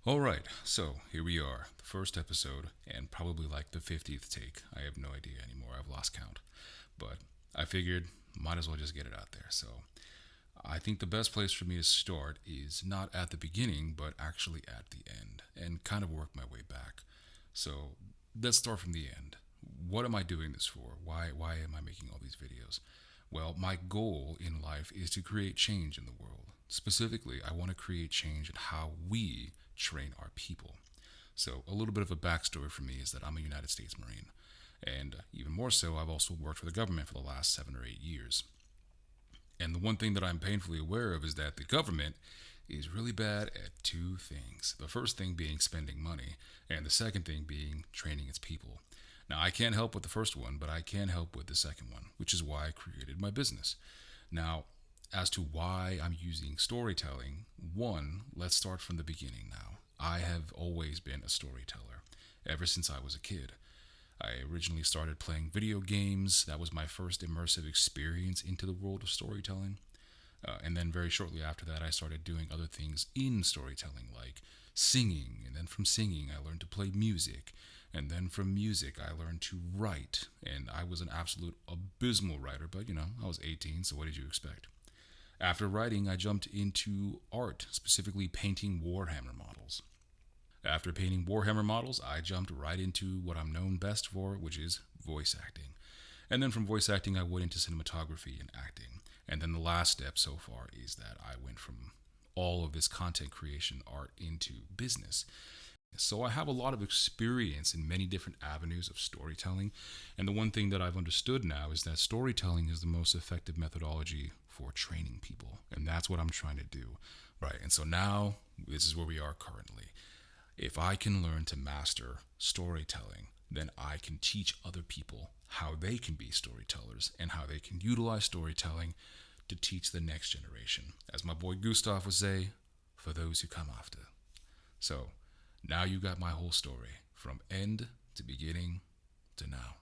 All right, so here we are, the first episode, and probably like the 50th take. I have no idea anymore. I've lost count. But I figured might as well just get it out there. So I think the best place for me to start is not at the beginning, but actually at the end, and kind of work my way back. So let's start from the end. What am I doing this for? Why am I making all these videos? Well, my goal in life is to create change in the world. Specifically, I want to create change in how we train our people. So, a little bit of a backstory for me is that I'm a United States Marine. And even more so, I've also worked for the government for the last 7 or 8 years. And the one thing that I'm painfully aware of is that the government is really bad at two things. The first thing being spending money, and the second thing being training its people. Now, I can't help with the first one, but I can help with the second one, which is why I created my business. Now, as to why I'm using storytelling, one, let's start from the beginning now. I have always been a storyteller ever since I was a kid. I originally started playing video games. That was my first immersive experience into the world of storytelling. And then very shortly after that, I started doing other things in storytelling, like singing. And then from singing, I learned to play music. And then from music, I learned to write. And I was an absolute abysmal writer, but I was 18, so what did you expect? After writing, I jumped into art, specifically painting Warhammer models. After painting Warhammer models, I jumped right into what I'm known best for, which is voice acting. And then from voice acting, I went into cinematography and acting. And then the last step so far is that I went from all of this content creation art into business. So I have a lot of experience in many different avenues of storytelling. And the one thing that I've understood now is that storytelling is the most effective methodology for training people. And that's what I'm trying to do. Right. And so now this is where we are currently. If I can learn to master storytelling, then I can teach other people how they can be storytellers and how they can utilize storytelling to teach the next generation. As my boy Gustav would say, for those who come after. So now you got my whole story from end to beginning to now.